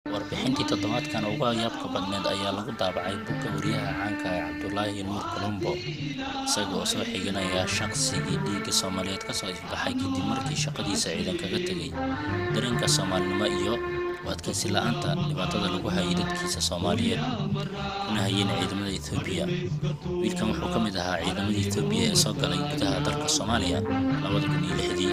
Warbixintii toddobaadkan ugu yaabka badneed ayaa lagu daabacay bogga wariyaha caanka ah Cabdulaahi Nuur Colombo, isaga oo soo xiganaya shaqsigii dhiigga Soomaaliyeed ka soo ifbaxay kadib markii shaqadiisa ciidan kaga tegay dareenka Soomaalinimo iyo u adkaysi la'aanta dhibaatada lagu hayay dadkiisa Soomaaliyeed kuna hayeen ciidamada Itoobiya. Wiilkan wuxuu ka mid ahaa ciidamadii Itoobiya ee soo galay gudaha dalka Soomaaliya 2006dii,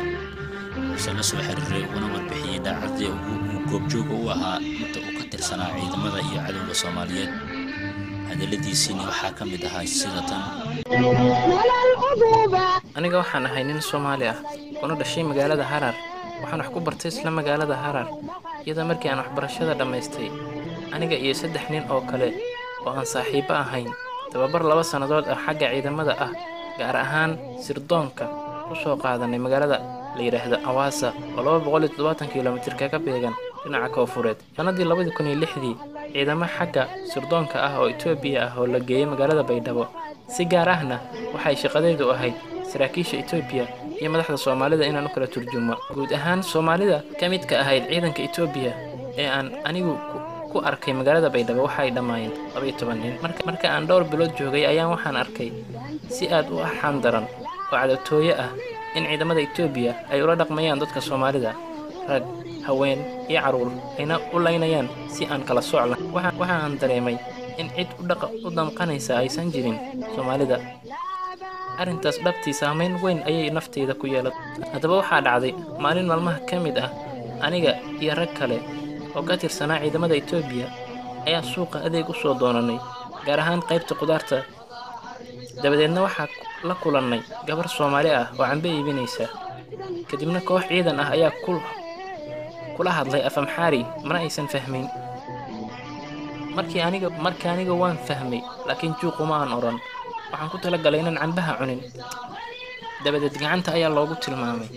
wuxuuse la soo xiriiray uguna warbixiyay dhacdadii uu goobjoog u ahaa inta uu ka tirsanaa ciidamada iyo cadowga Soomaaliyeed. hadaladiisina waxaa ka mid ahaa sida tan: aniga waxaan ahay nin Soomaali ah kuna dhashay magaalada Harar. Waxaan wax ku bartay isla magaalada Harar, iyadoo markii aan waxbarashada dhammaystay aniga iyo 3 nin oo kale oo aan saaxiibo ahayn tababar 2 sanadood ah xagga ciidamada ah, gaar ahaan sirdoonka ku soo qaadanay magaalada la yiraahdo Awaasa oo 270 kiiloomitir kaga beegan dhinaca koonfureed. Sanadii 2006dii, ciidamo xagga sirdoonka ah oo Itoobiya ah oo la geeyay magaalada Baydhabo, si gaar ahna waxay shaqadeedu ahayd saraakiisha Itoobiya iyo madaxda Soomaalida inaan u kala turjumo. Guud ahaan Soomaalida ka mid ka ahayd ciidanka Itoobiya ee aan anigu ku arkay magaalada Baydhabo waxay dhammaayeen 12 nin. Marka aan dhowr bilood joogay ayaan waxaan arkay si aad u axan daran oo cadawtooyo ah in ciidamada Itoobiya ay ula dhaqmayaan dadka Soomaalida, rag, haween iyo caruur, ayna u laynayaan si aan kala sooc lahayn. Waxaan dareemay in cid u damqanaysa aysan jirin Soomaalida. Arrintaas dhabtii saameyn weyn ayay naftayda ku yeelatay. Haddaba waxaa dhacday maalin maalmaha ka mid ah, aniga iyo rag kale oo ka tirsanaa ciidamada Itoobiya ayaa suuqa adeeg u soo doonanay, gaar ahaan qaybta khudaarta. Dabadeedna waxaa la kulannay gabar Soomaali ah oo cambe iibinaysa. Kadibna koox ciidan ah ayaa kula hadlay af Amxaari, mana aysan fahmin. Markii aniga waan fahmay, laakiin juuq uma aan oran. Waxaan ku talagalay inaan cambaha cunin. Dabadeed gacanta ayaa loogu tilmaamay.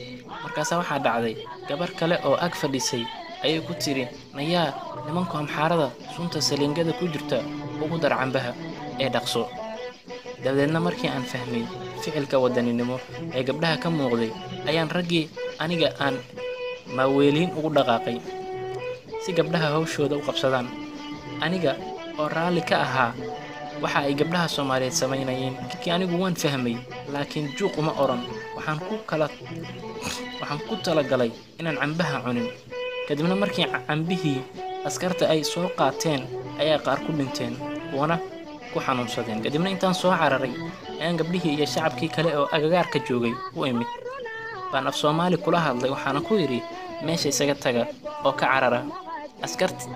Markaas waxaa dhacday gabar kale oo ag fadhisay ayay ku tiri, "Nayaa, nimanka Amxaarada sunta saliingada ku jirta ugu dar cambaha ee dhaqso." Dabadeedna markii aan fahmay ficilka wadaninimo ee gabdhaha ka muuqday, ayaan raggii aniga aan maaweeliin ugu dhaqaaqay si gabdhaha hawshooda u qabsadaan. Aniga oo raalli ka ahaa waxa ay gabdhaha Soomaaliyeed samaynayeen. Markii anigu waan fahmay, laakiin juuq uma oran. Waxaan ku talagalay inaan cambaha cunin. Kadibna markii cambihii askarta ay soo qaateen ayaa qaar ku dhinteen, kuwana ku xanuunsadeen. Kadibna intaan soo cararay ayaan gabdhihii iyo shacabkii kale oo agagaarka joogay u imid. Baan af Soomaali kula hadlay, waxaana ku yidhi, meesha isaga taga oo ka carara askartu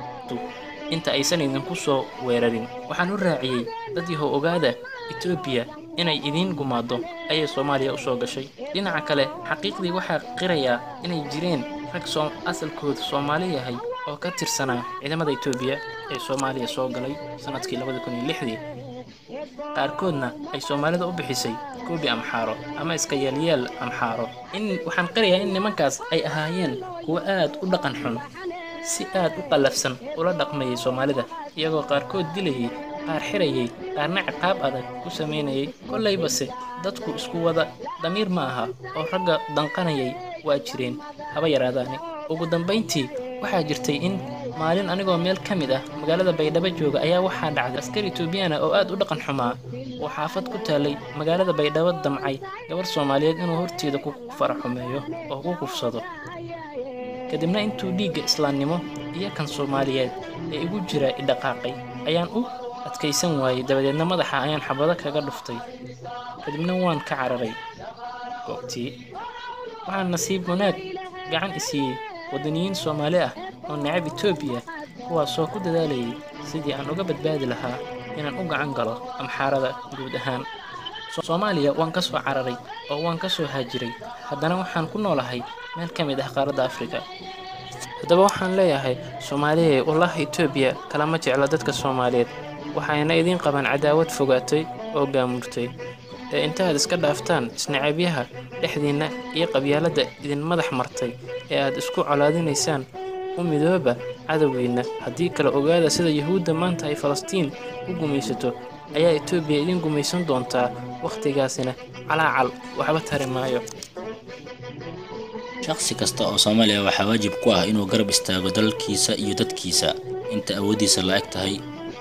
inta aysan idinku soo weerarin. Waxaan u raaciyay, dad yahow ogaada, Itoobiya inay idin gumaado ayay Soomaaliya u soo gashay. Dhinaca kale, xaqiiqdii waxaa qirayaa inay jireen rag asalkooda Soomaali yahay oo ka tirsanaa ciidamada Itoobiya ee Soomaaliya soo galay sanadkii 2006dii. qaarkoodna ay Soomaalida u bixisay Koobi Amxaaro ama iska yeel Amxaaro. Waxaan qirayaa in nimankaas ay ahaayeen kuwa aad u dhaqan xun, si aad u qalafsan ula dhaqmayay Soomaalida, iyagoo qaarkood dilayay, qaar xirayay, qaarna ciqaab adag ku sameynayay. Kolleybase dadku isku wada damiir ma aha, oo ragga danqanayay waa jireen, haba yaraadaani. Ugu dambeyntii, waxaa jirtay in maalin anigoo meel ka mid ah magaalada Baydhabo jooga ayaa waxaa dhacday askari Itoobiyaan ah oo aad u dhaqan xumaa oo xaafad ku taalay magaalada Baydhabo damcay gabar Soomaaliyeed inuu horteeda ku faraxumeeyo oo ku kufsado. Kadibna intuu dhiigga Islaamnimo iyo kan Soomaaliyeed ee igu jira i dhaqaaqay, ayaan u adkaysan waayay. Dabadeedna madaxa ayaan xabado kaga dhuftay. Kadibna waan ka cararay goobtii. Waxaan nasiib wanaag gacan i siiyey wadaniyiin Soomaali ah oo necab Itoobiya, kuwaasoo ku dadaalayay sidii aan uga badbaadi lahaa inaan u gacan galo Amxaarada. Guud ahaan Soomaaliya waan ka soo cararay oo waan ka soo haajiray, haddana waxaan ku noolahay meel ka mid ah qaaradda Afrika. Haddaba waxaan leeyahay Soomaaliyeed, wallahi Itoobiya kalama jecla dadka Soomaaliyeed, waxayna idin qabaan cadaawad fogaatay oo gaamurtay. Intaad iska dhaaftaan isnacabyaha dhexdiina iyo qabyaaladda idin madax martay ee aad isku colaadinaysaan, u midooba cadawgiina. Haddii kale, ogaada sida Yahuudda maanta ay Falastiin u gumaysato ayaa Itoobiya idin gumaysan doontaa. Waqtigaasina calaacal waxba tari maayo. shakhsi kasta oo Soomaaliya waxaa waajib ku ah inuu garab istaago dalkiisa iyo dadkiisa inta awoodiisa la eg tahay,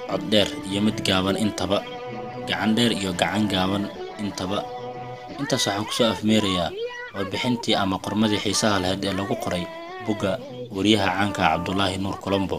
cod dheer iyo mid gaaban intaba, gacan dheer iyo gacan gaaban intaba. intaas waxaan kusoo afmeerayaa warbixintii ama qormadii xiisaha lahayd ee lagu qoray bugga wariyaha caanka Cabdulaahi Nuur Colombo.